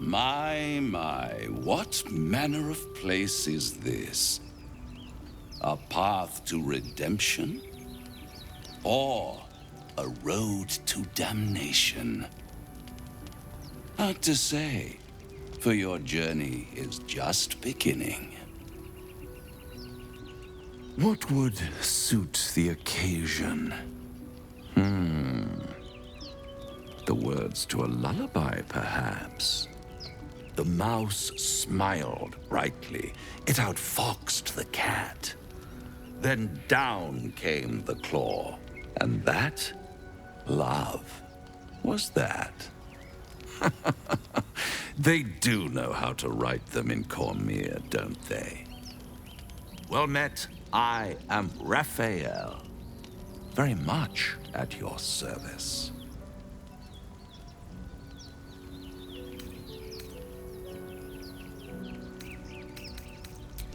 My, what manner of place is this? A path to redemption? Or a road to damnation? Hard to say, for your journey is just beginning. What would suit the occasion? The words to a lullaby, perhaps. The mouse smiled brightly. It outfoxed the cat. Then down came the claw. And that, love, was that. They do know how to write them in Cormier, don't they? Well met, I am Raphael. Very much at your service.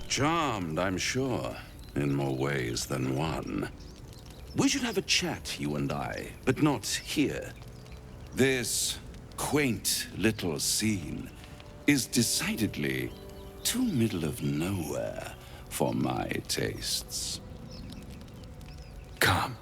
Charmed, I'm sure, in more ways than one. We should have a chat, you and I, but not here. This quaint little scene is decidedly too middle of nowhere for my tastes. Come.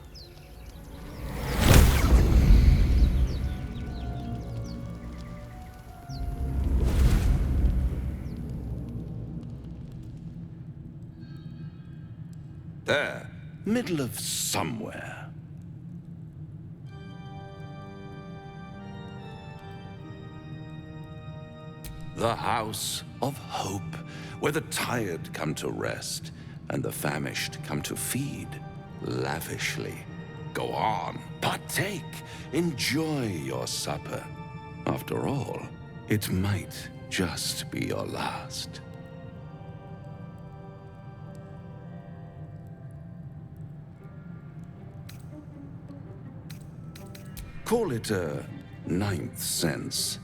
There, middle of somewhere. The House of Hope, where the tired come to rest and the famished come to feed lavishly. Go on, partake, enjoy your supper. After all, it might just be your last. Call it a ninth sense.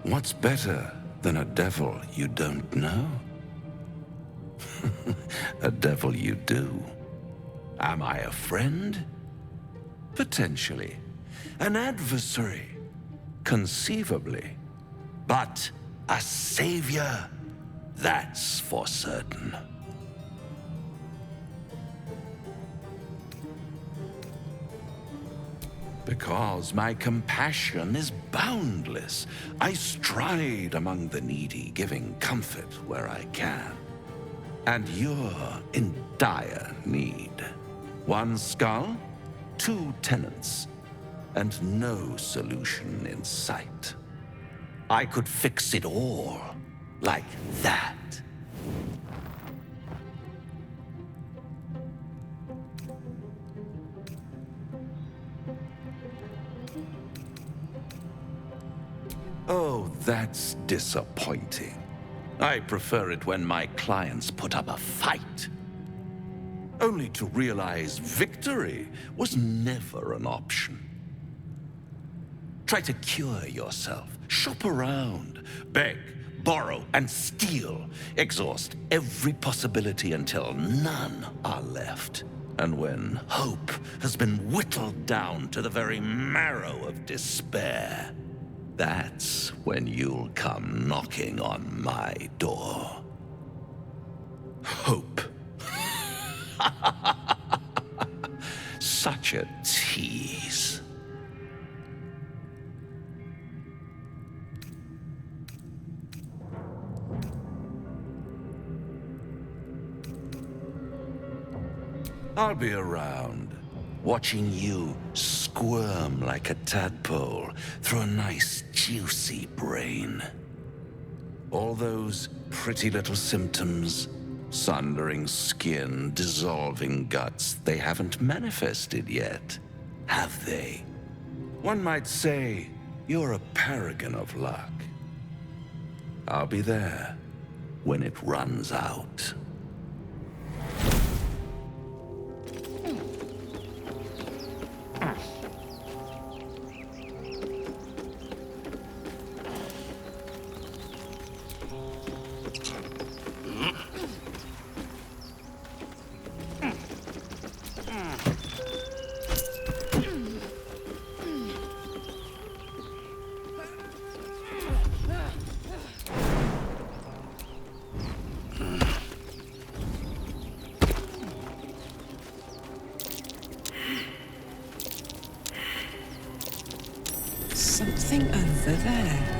What's better than a devil you don't know? A devil you do. Am I a friend? Potentially. An adversary? Conceivably. But a savior? That's for certain. Because my compassion is boundless. I stride among the needy, giving comfort where I can. And you're in dire need. One skull, two tenants, and no solution in sight. I could fix it all, like that. Oh, that's disappointing. I prefer it when my clients put up a fight. Only to realize victory was never an option. Try to cure yourself, shop around, beg, borrow, and steal. Exhaust every possibility until none are left. And when hope has been whittled down to the very marrow of despair, that's when you'll come knocking on my door. Hope. Such a tease. I'll be around, watching you squirm like a tadpole through a nice, juicy brain. All those pretty little symptoms, sundering skin, dissolving guts, they haven't manifested yet, have they? One might say you're a paragon of luck. I'll be there when it runs out. something over there.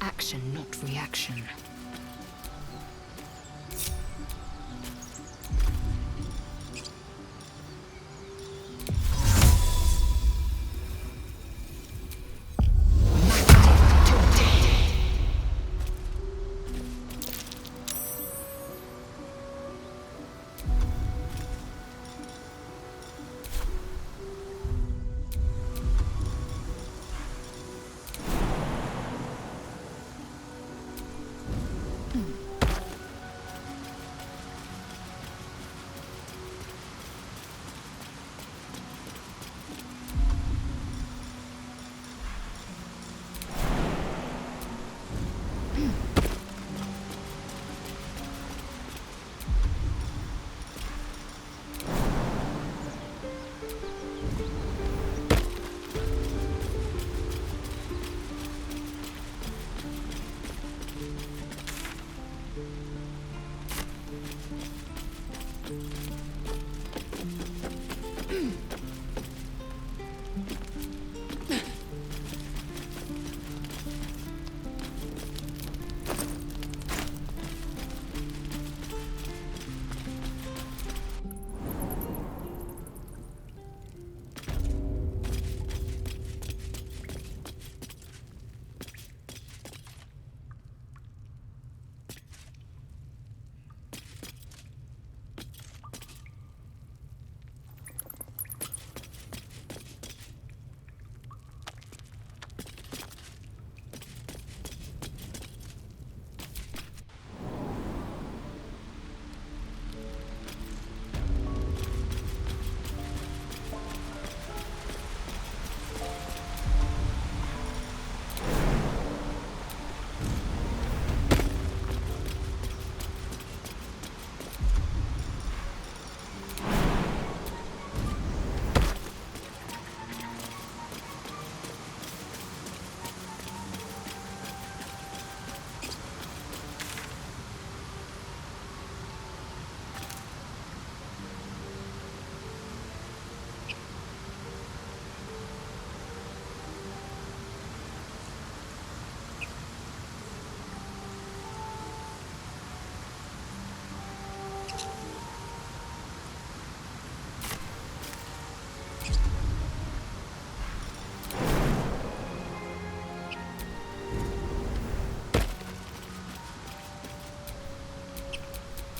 Action, not reaction.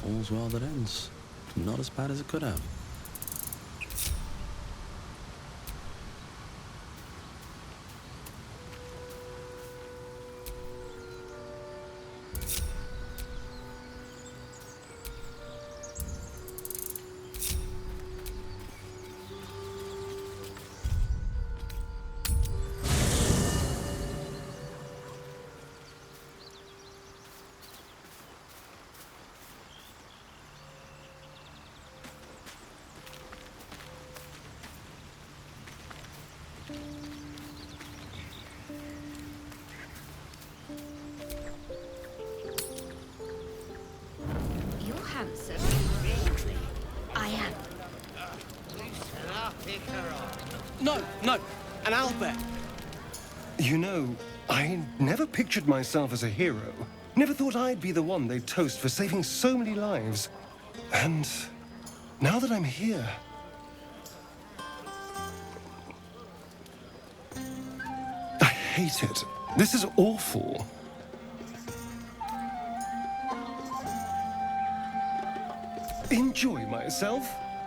All's well that ends. Not as bad as it could have. You're handsome. I am. No, an owlbear. You know, I never pictured myself as a hero. Never thought I'd be the one they'd toast for saving so many lives. And now that I'm here... I hate it. This is awful. Enjoy myself?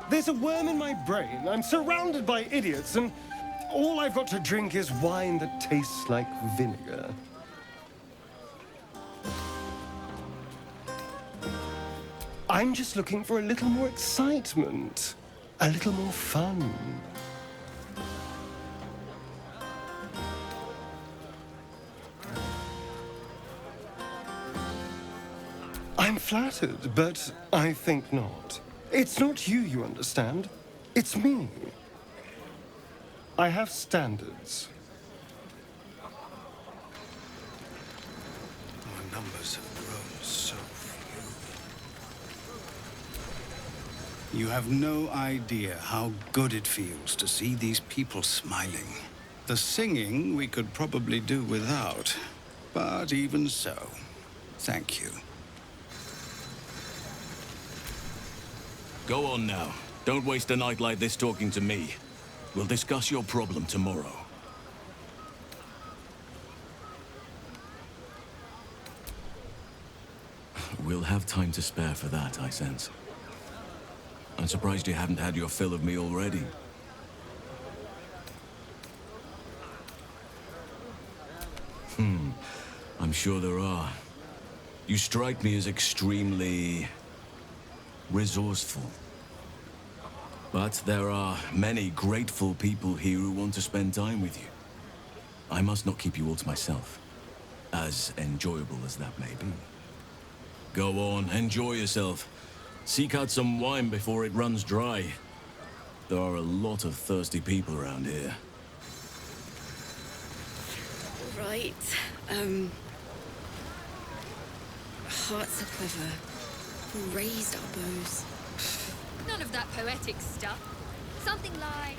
There's a worm in my brain. I'm surrounded by idiots, and all I've got to drink is wine that tastes like vinegar. I'm just looking for a little more excitement, a little more fun. I'm flattered, but I think not. It's not you understand. It's me. I have standards. Our numbers have grown so few. You have no idea how good it feels to see these people smiling. The singing we could probably do without, but even so, thank you. Go on now. Don't waste a night like this talking to me. We'll discuss your problem tomorrow. We'll have time to spare for that, I sense. I'm surprised you haven't had your fill of me already. I'm sure there are. You strike me as extremely... resourceful. But there are many grateful people here who want to spend time with you. I must not keep you all to myself, as enjoyable as that may be. Go on, enjoy yourself. Seek out some wine before it runs dry. There are a lot of thirsty people around here. Right. Hearts aquiver. Raised our bows. None of that poetic stuff. Something like...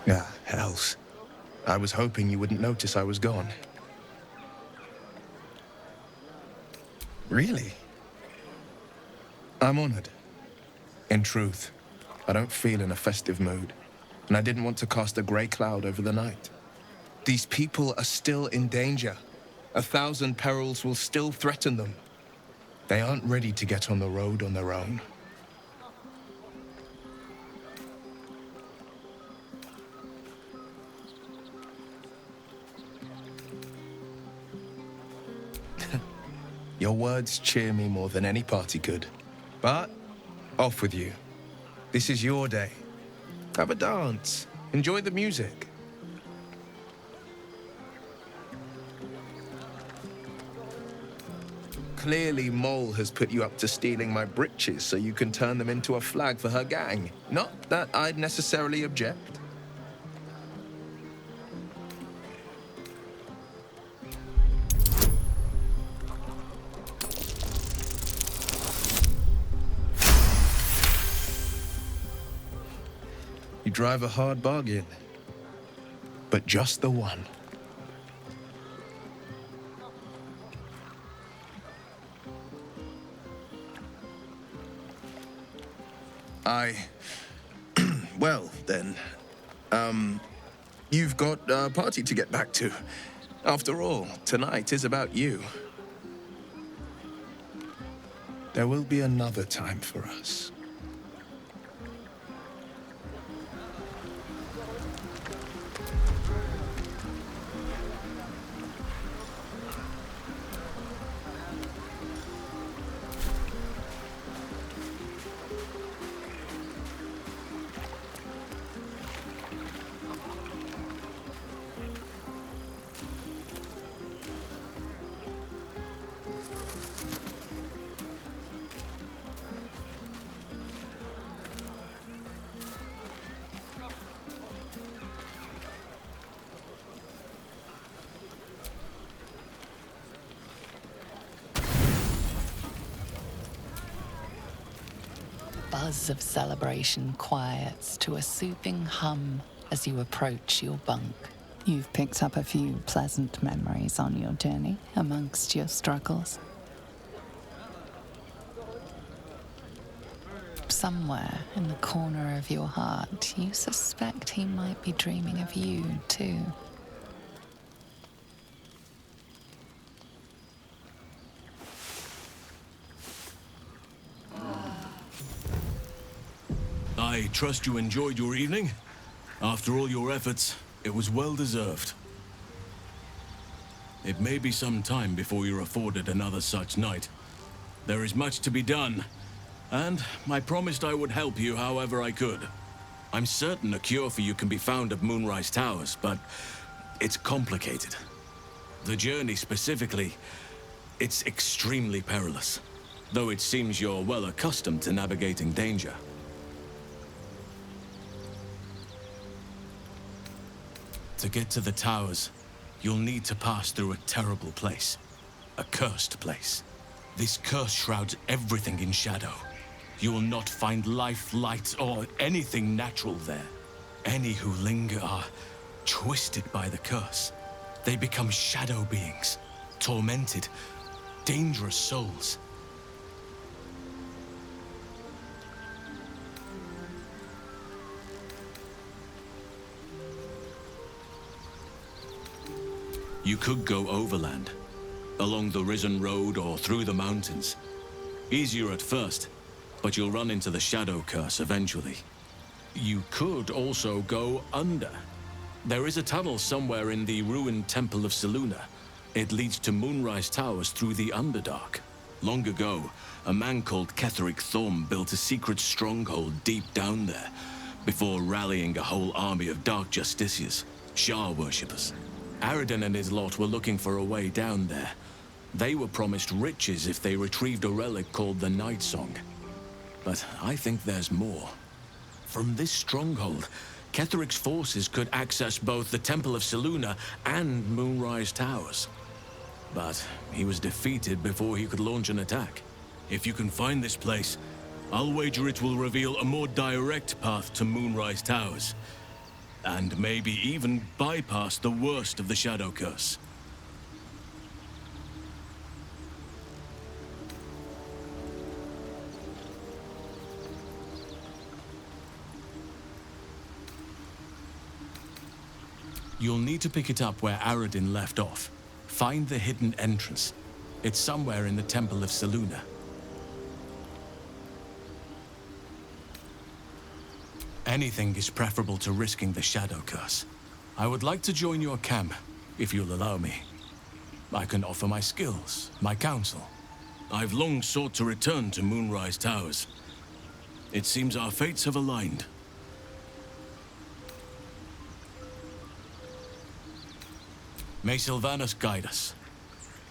Ah, hells. I was hoping you wouldn't notice I was gone. Really? I'm honored. In truth, I don't feel in a festive mood, and I didn't want to cast a grey cloud over the night. These people are still in danger. 1,000 perils will still threaten them. They aren't ready to get on the road on their own. Your words cheer me more than any party could. But, off with you. This is your day. Have a dance. Enjoy the music. Clearly, Mole has put you up to stealing my breeches so you can turn them into a flag for her gang. Not that I'd necessarily object. You drive a hard bargain, but just the one. Well, then, You've got a party to get back to. After all, tonight is about you. There will be another time for us. Buzz of celebration quiets to a soothing hum as you approach your bunk. You've picked up a few pleasant memories on your journey amongst your struggles. Somewhere in the corner of your heart, you suspect he might be dreaming of you, too. I trust you enjoyed your evening. After all your efforts, it was well deserved. It may be some time before you're afforded another such night. There is much to be done, and I promised I would help you however I could. I'm certain a cure for you can be found at Moonrise Towers, but it's complicated. The journey specifically, it's extremely perilous, though it seems you're well accustomed to navigating danger. To get to the towers, you'll need to pass through a terrible place. A cursed place. This curse shrouds everything in shadow. You will not find life, light, or anything natural there. Any who linger are twisted by the curse. They become shadow beings, tormented, dangerous souls. You could go overland, along the Risen Road or through the mountains. Easier at first, but you'll run into the Shadow Curse eventually. You could also go under. There is a tunnel somewhere in the ruined Temple of Selûne. It leads to Moonrise Towers through the Underdark. Long ago, a man called Ketheric Thorm built a secret stronghold deep down there, before rallying a whole army of Dark Justiciars, Shah worshippers. Aradin and his lot were looking for a way down there. They were promised riches if they retrieved a relic called the Night Song. But I think there's more. From this stronghold, Ketheric's forces could access both the Temple of Selûne and Moonrise Towers. But he was defeated before he could launch an attack. If you can find this place, I'll wager it will reveal a more direct path to Moonrise Towers. And maybe even bypass the worst of the Shadow Curse. You'll need to pick it up where Aradin left off. Find the hidden entrance. It's somewhere in the Temple of Selûne. Anything is preferable to risking the Shadow Curse. I would like to join your camp, if you'll allow me. I can offer my skills, my counsel. I've long sought to return to Moonrise Towers. It seems our fates have aligned. May Sylvanas guide us.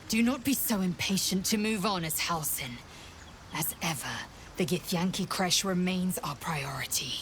Do not be so impatient to move on as Halsin. As ever, the Githyanki Kresh remains our priority.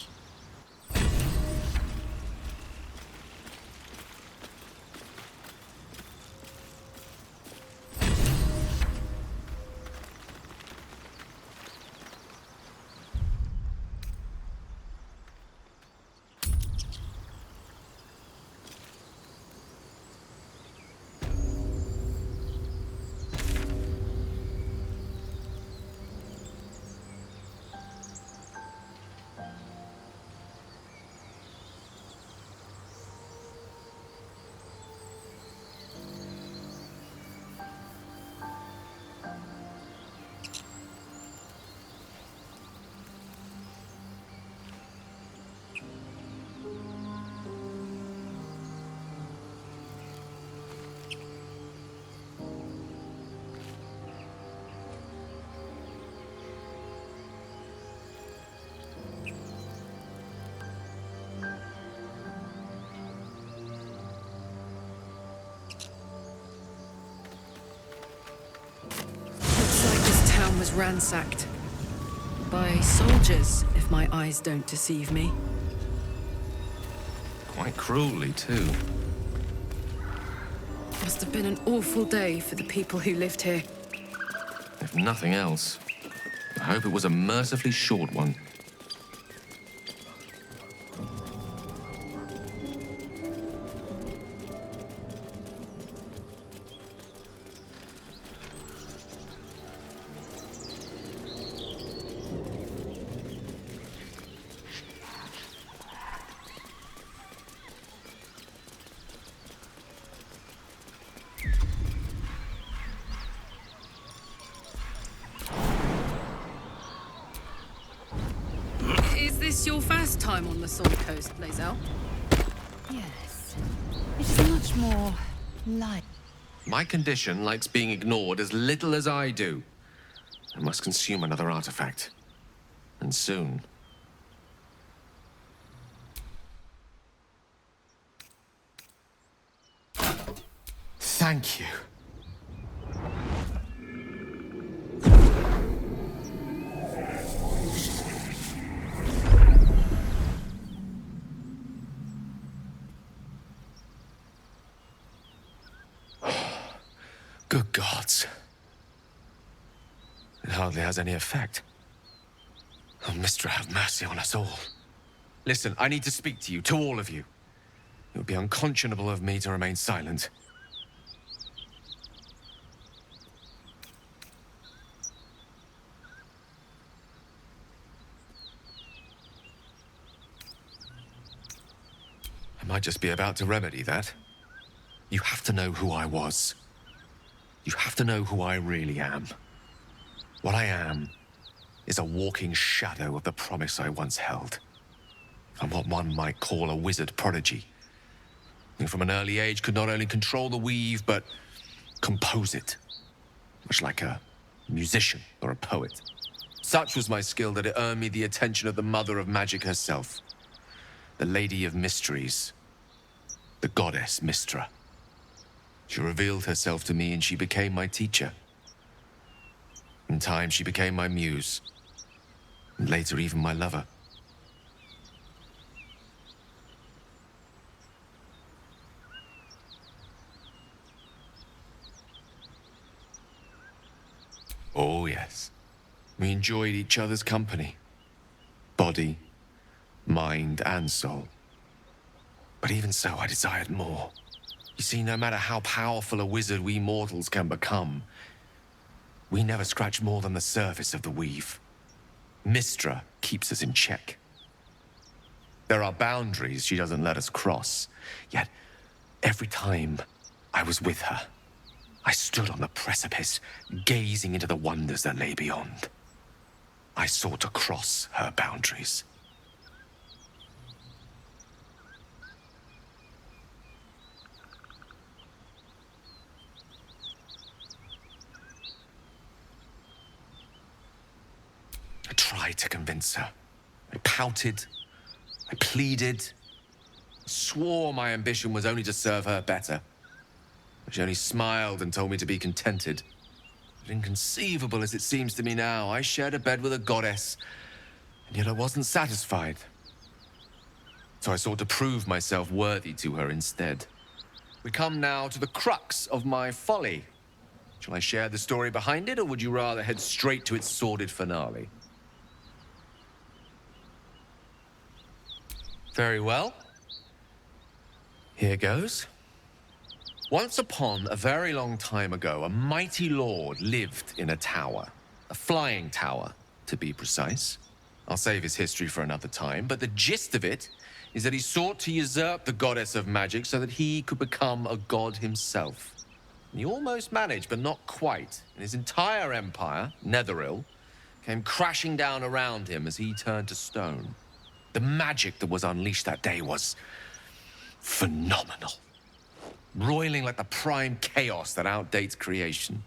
was ransacked. By soldiers, if my eyes don't deceive me. Quite cruelly, too. Must have been an awful day for the people who lived here. If nothing else, I hope it was a mercifully short one. Is this your first time on the Sword Coast, Lae'zel? Yes. It's much more light. My condition likes being ignored as little as I do. I must consume another artifact. And soon. Thank you. Good gods. It hardly has any effect. Oh, Mistra, have mercy on us all. Listen, I need to speak to you, to all of you. It would be unconscionable of me to remain silent. I might just be about to remedy that. You have to know who I was. You have to know who I really am. What I am is a walking shadow of the promise I once held. I'm what one might call a wizard prodigy, who from an early age could not only control the weave, but compose it, much like a musician or a poet. Such was my skill that it earned me the attention of the mother of magic herself, the Lady of Mysteries, the goddess Mistra. She revealed herself to me and she became my teacher. In time, she became my muse, and later even my lover. Oh, yes. We enjoyed each other's company. Body, mind, and soul. But even so, I desired more. You see, no matter how powerful a wizard we mortals can become, we never scratch more than the surface of the weave. Mistra keeps us in check. There are boundaries she doesn't let us cross, yet every time I was with her, I stood on the precipice, gazing into the wonders that lay beyond. I sought to cross her boundaries. I tried to convince her. I pouted. I pleaded. Swore my ambition was only to serve her better. But she only smiled and told me to be contented. But inconceivable as it seems to me now, I shared a bed with a goddess, and yet I wasn't satisfied. So I sought to prove myself worthy to her instead. We come now to the crux of my folly. Shall I share the story behind it, or would you rather head straight to its sordid finale? Very well. Here goes. Once upon a very long time ago, a mighty lord lived in a tower. A flying tower, to be precise. I'll save his history for another time, but the gist of it is that he sought to usurp the goddess of magic so that he could become a god himself. He almost managed, but not quite. And his entire empire, Netheril, came crashing down around him as he turned to stone. The magic that was unleashed that day was phenomenal. Roiling like the prime chaos that outdates creation.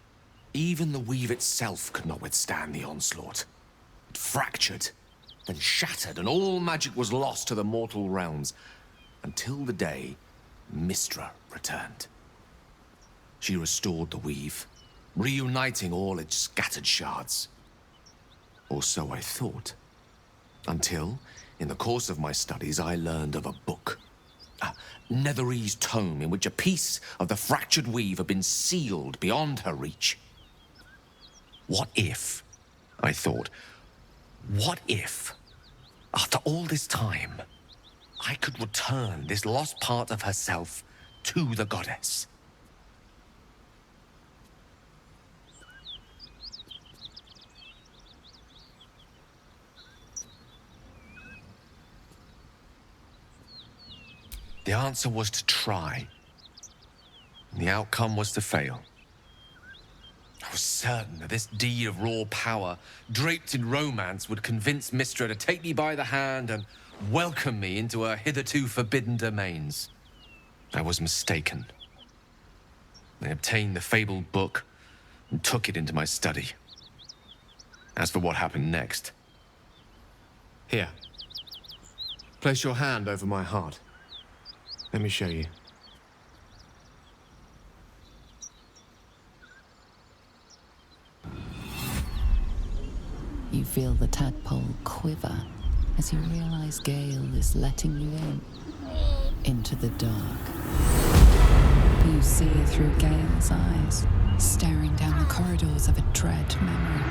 Even the weave itself could not withstand the onslaught. It fractured, then shattered, and all magic was lost to the mortal realms, until the day Mistra returned. She restored the weave, reuniting all its scattered shards. Or so I thought. Until, in the course of my studies, I learned of a book. A Netherese tome in which a piece of the fractured weave had been sealed beyond her reach. What if, I thought, what if, after all this time, I could return this lost part of herself to the goddess? The answer was to try. And the outcome was to fail. I was certain that this deed of raw power, draped in romance, would convince Mistra to take me by the hand and welcome me into her hitherto forbidden domains. I was mistaken. I obtained the fabled book and took it into my study. As for what happened next... Here. Place your hand over my heart. Let me show you. You feel the tadpole quiver as you realize Gale is letting you in, into the dark. You see through Gale's eyes, staring down the corridors of a dread memory.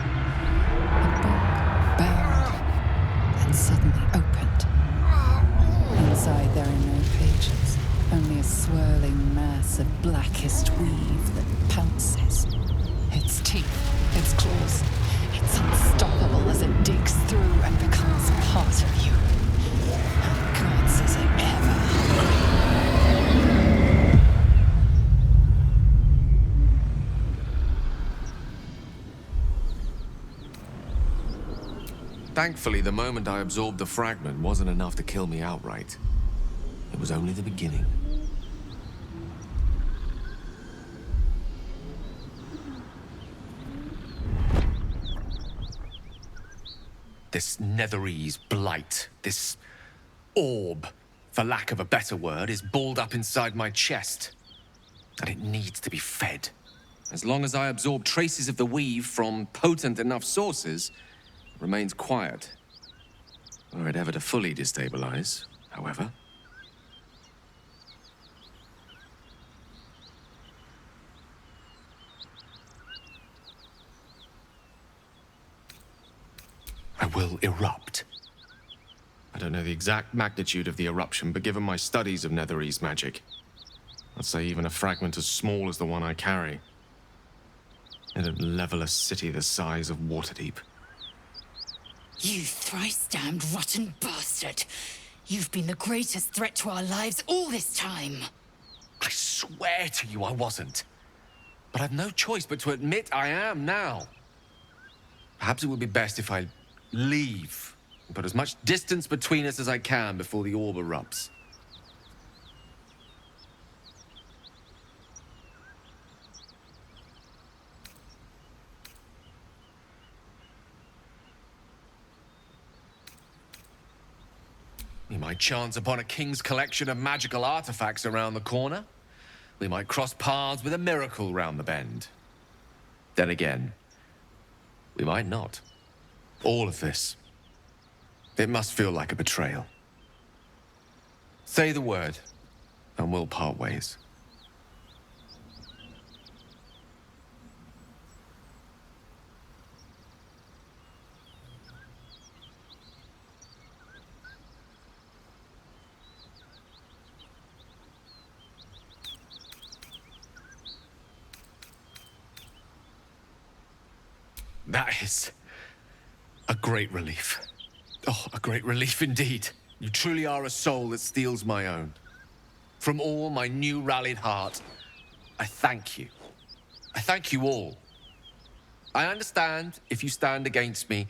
A book bound and suddenly opened. Inside there are no pages, only a swirling mass of blackest weave that pounces. Its teeth, its claws, it's unstoppable as it digs through and becomes part of you. And gods, is it ever hungry? Thankfully, the moment I absorbed the fragment wasn't enough to kill me outright. It was only the beginning. This Netherese blight, this orb, for lack of a better word, is balled up inside my chest. And it needs to be fed. As long as I absorb traces of the weave from potent enough sources, it remains quiet. Were it ever to fully destabilize, however. I will erupt. I don't know the exact magnitude of the eruption, but given my studies of Netherese magic, I'd say even a fragment as small as the one I carry, it'd level a city the size of Waterdeep. You thrice-damned rotten bastard! You've been the greatest threat to our lives all this time! I swear to you I wasn't. But I've no choice but to admit I am now. Perhaps it would be best if I leave and put as much distance between us as I can before the orb erupts. We might chance upon a king's collection of magical artifacts around the corner. We might cross paths with a miracle round the bend. Then again, we might not. All of this, it must feel like a betrayal. Say the word, and we'll part ways. That is a great relief. Oh, a great relief indeed. You truly are a soul that steals my own. From all my new rallied heart, I thank you. I thank you all. I understand if you stand against me.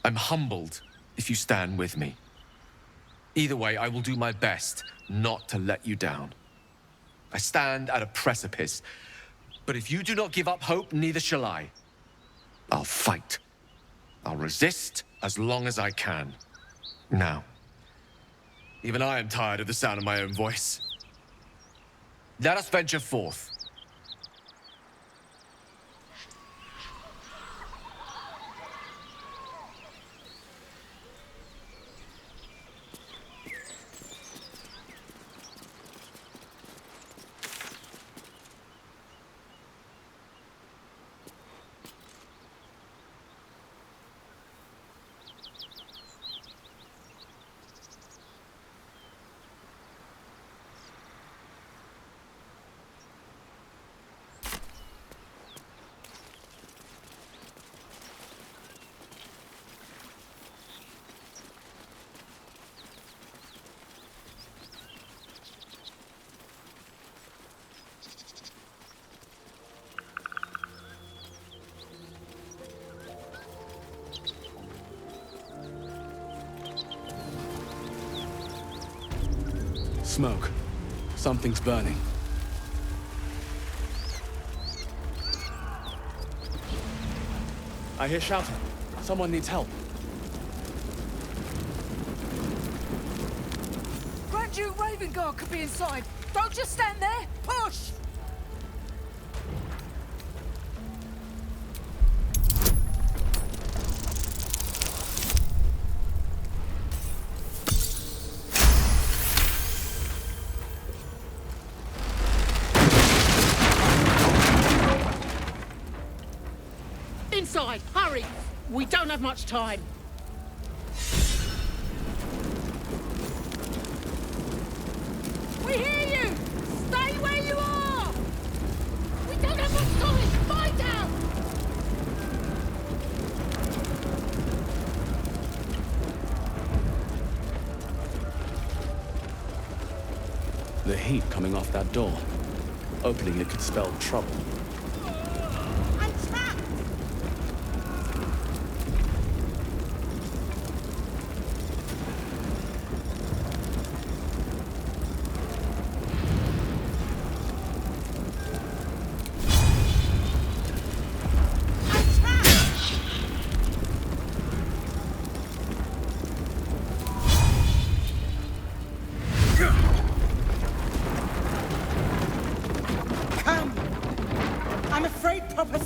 I'm humbled if you stand with me. Either way, I will do my best not to let you down. I stand at a precipice, but if you do not give up hope, neither shall I. I'll fight. I'll resist as long as I can. Now, even I am tired of the sound of my own voice. Let us venture forth. smoke. Something's burning. I hear shouting. Someone needs help. Grand Duke Raven Guard could be inside. Don't just stand there. Push! Inside, hurry! We don't have much time. We hear you! Stay where you are! We don't have much time! Find out! The heat coming off that door. Opening it could spell trouble.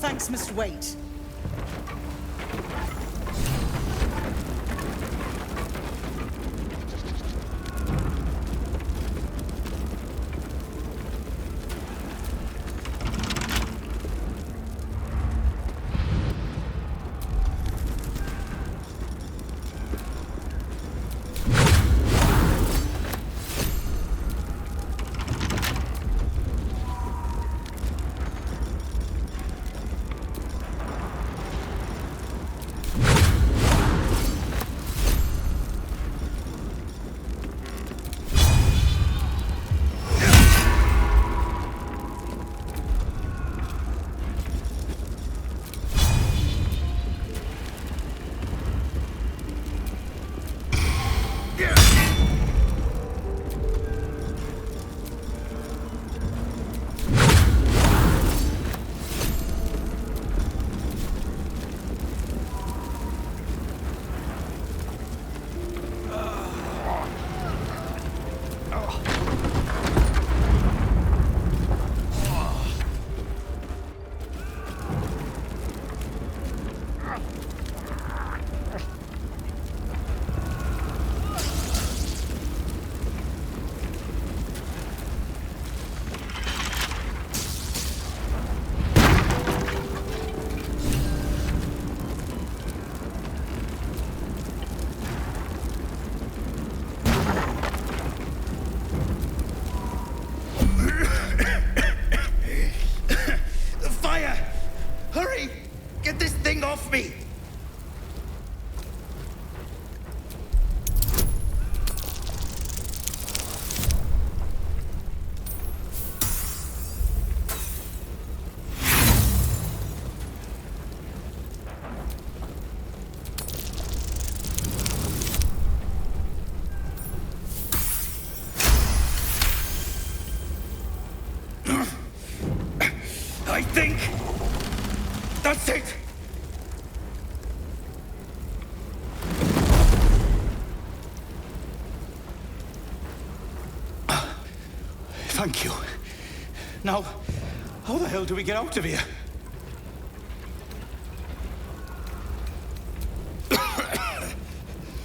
Thanks must wait. I think that's it. Thank you. Now, how the hell do we get out of here?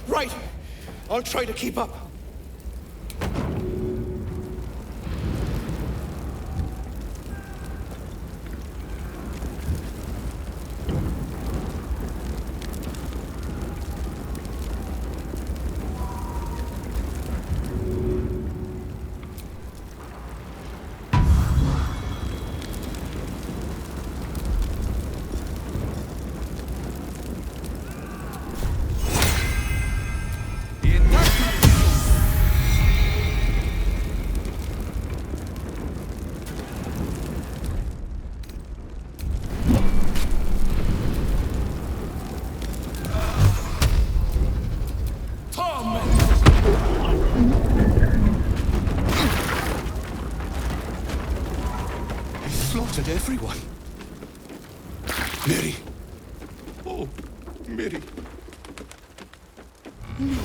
Right. I'll try to keep up. at everyone. Mary. Oh, Mary. No.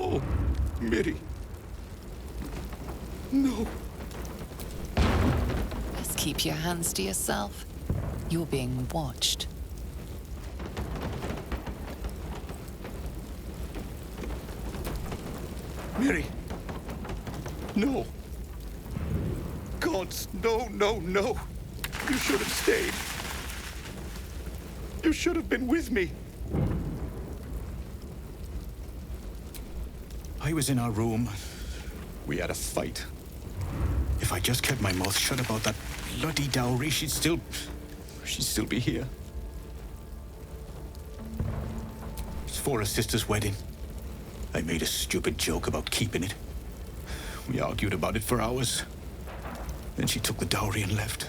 Oh, Mary. No. Best keep your hands to yourself. You're being watched. Mary. No. Gods, no, no, no. You should have stayed. You should have been with me. I was in our room. We had a fight. If I just kept my mouth shut about that bloody dowry, she'd still be here. It's for her sister's wedding. I made a stupid joke about keeping it. We argued about it for hours. Then she took the dowry and left.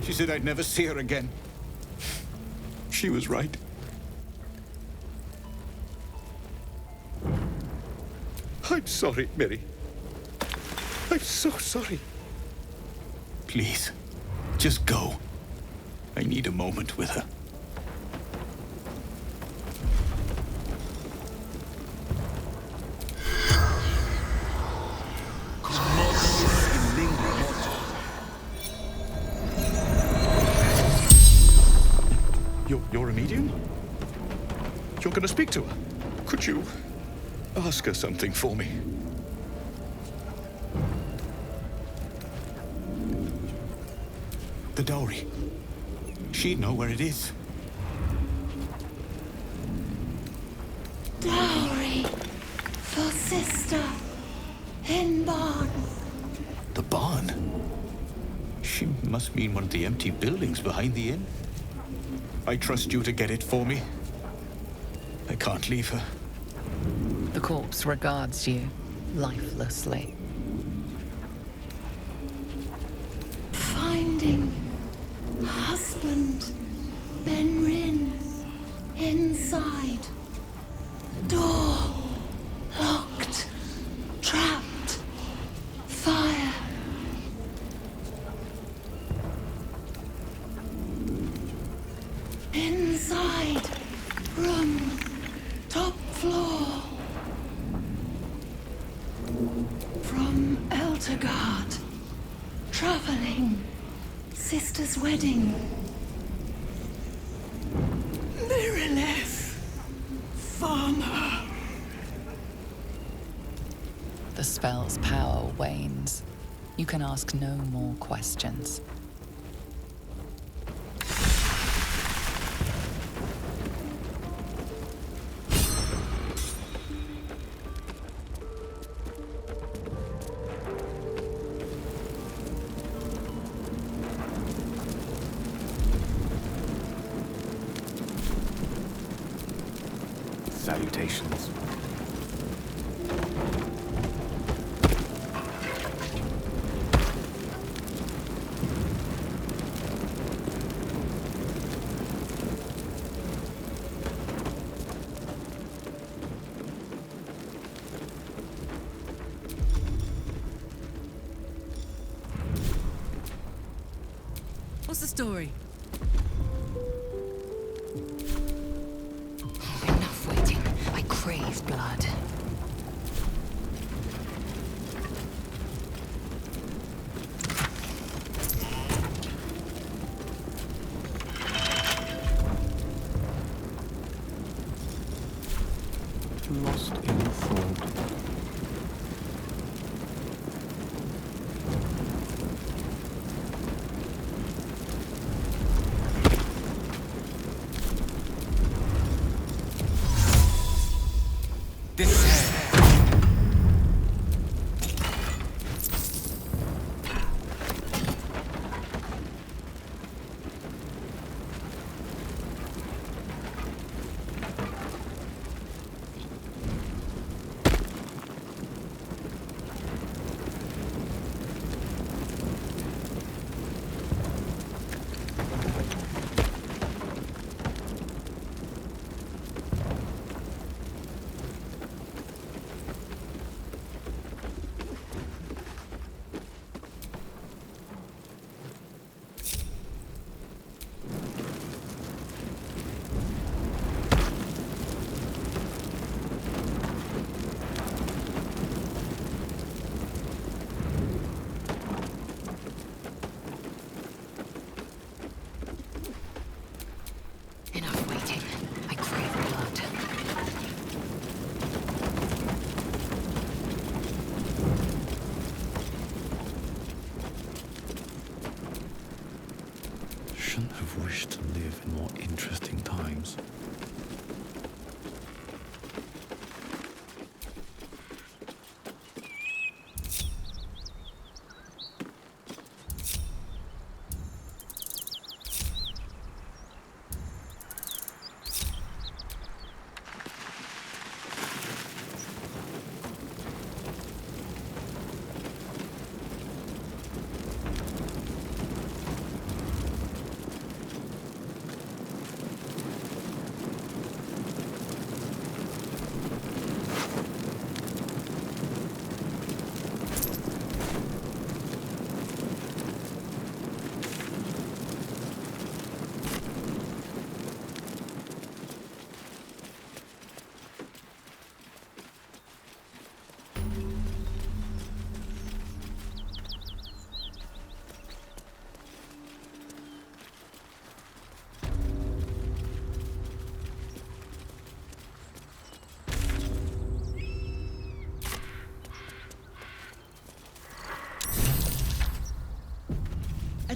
She said I'd never see her again. She was right. I'm sorry, Mary. I'm so sorry. Please, just go. I need a moment with her. You're a medium? You're gonna speak to her? Could you ask her something for me? The dowry. She'd know where it is. Dowry for sister in barn. The barn? She must mean one of the empty buildings behind the inn. I trust you to get it for me. I can't leave her. The corpse regards you lifelessly. Finding husband Benrin inside. Door locked. Trapped. Fire. Inside room. Top floor. From Eltergard. Traveling. Sister's wedding. Mirrorless. Farmer. The spell's power wanes. You can ask no more questions. Salutations. What's the story? Enough waiting. I crave blood. Lost in thought.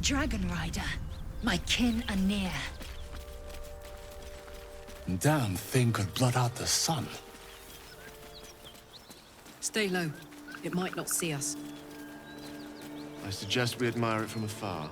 dragon rider. My kin are near. Damn thing could blot out the sun. Stay low. It might not see us. I suggest we admire it from afar.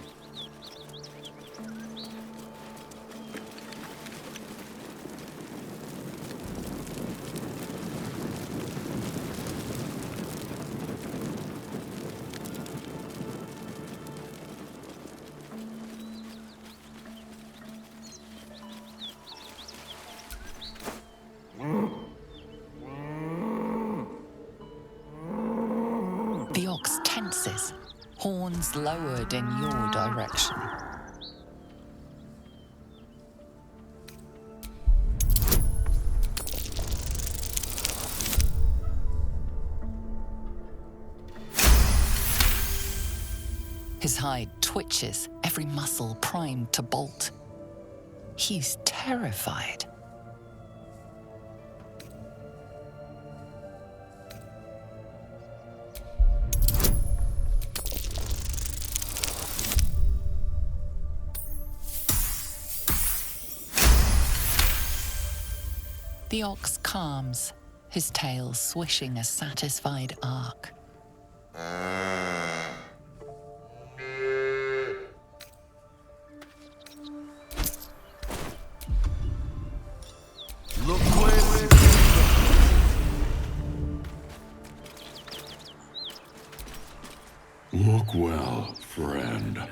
The ox tenses, horns lowered in your direction. His hide twitches, every muscle primed to bolt. He's terrified. The ox calms, his tail swishing a satisfied arc. Look where Look well, friend.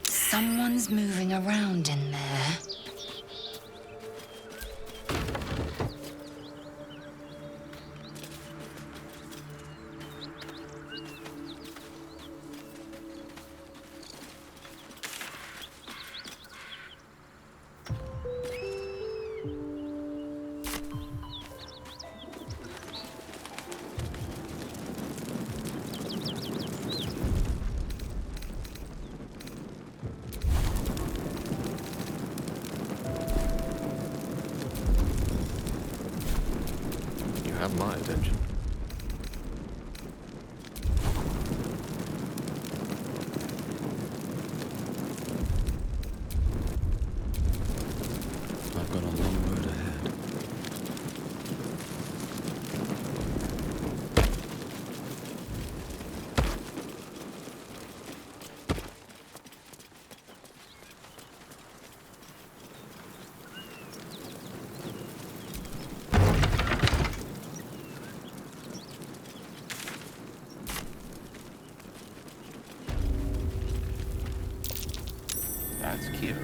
Someone's moving around in there. You have my attention. I've got a long road ahead. That's curious.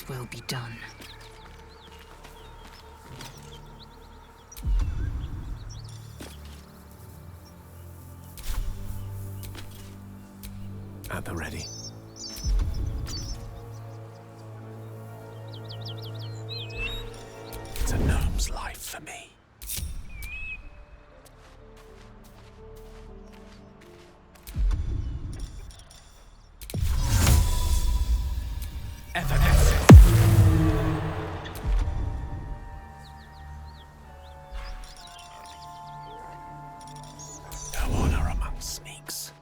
God's will be done. At the ready. It's a gnome's life for me. No honor among sneaks.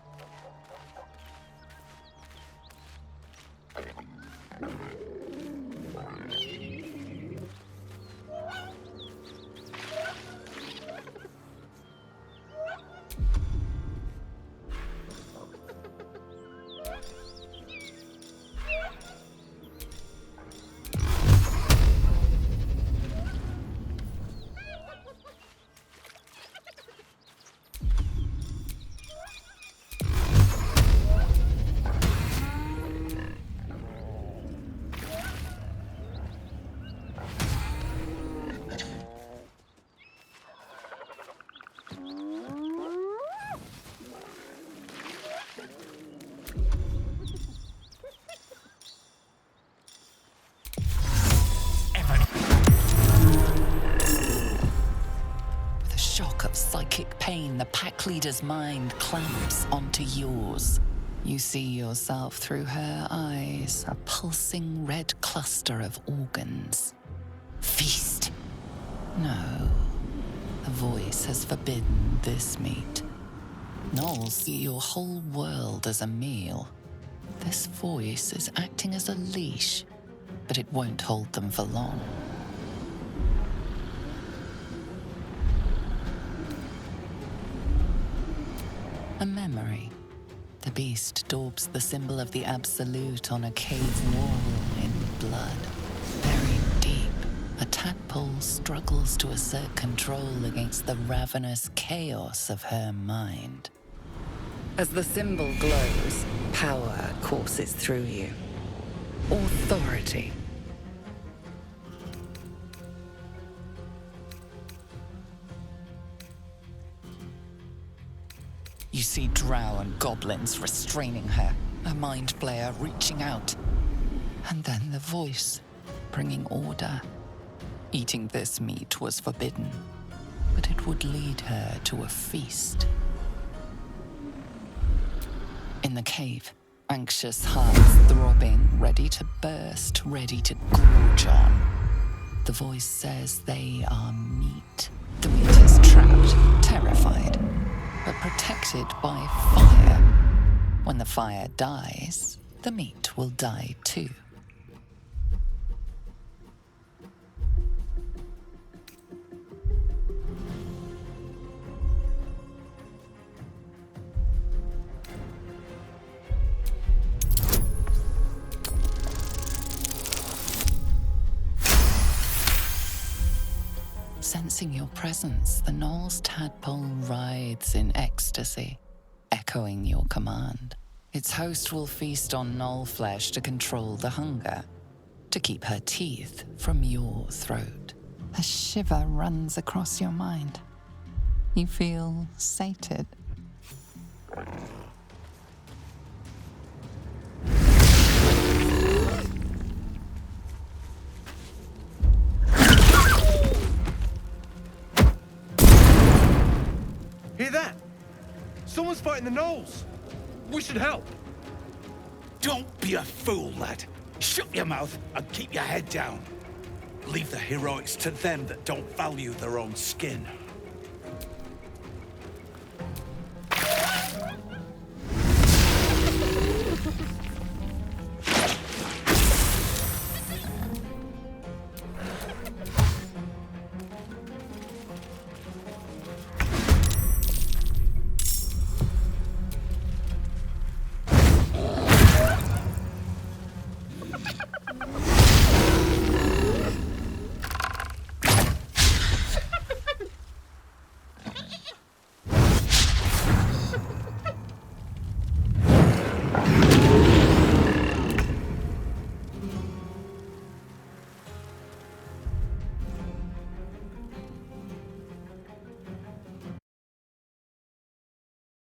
Psychic pain, the pack leader's mind clamps onto yours. You see yourself through her eyes, a pulsing red cluster of organs. Feast. No. The voice has forbidden this meat. Gnolls see your whole world as a meal. This voice is acting as a leash, but it won't hold them for long. A memory. The beast daubs the symbol of the Absolute on a cave wall in blood. Buried deep, a tadpole struggles to assert control against the ravenous chaos of her mind. As the symbol glows, power courses through you. Authority. You see drow and goblins restraining her, a mind flayer reaching out. And then the voice, bringing order. Eating this meat was forbidden, but it would lead her to a feast. In the cave, anxious hearts throbbing, ready to burst, ready to gorge on. The voice says they are meat. The meat is trapped, terrified, but protected by fire. When the fire dies, the meat will die too. Sensing your presence, the Gnoll's tadpole writhes in ecstasy, echoing your command. Its host will feast on Gnoll flesh to control the hunger, to keep her teeth from your throat. A shiver runs across your mind. You feel sated. Hear that? Someone's fighting the Gnolls. We should help. Don't be a fool, lad. Shut your mouth and keep your head down. Leave the heroics to them that don't value their own skin.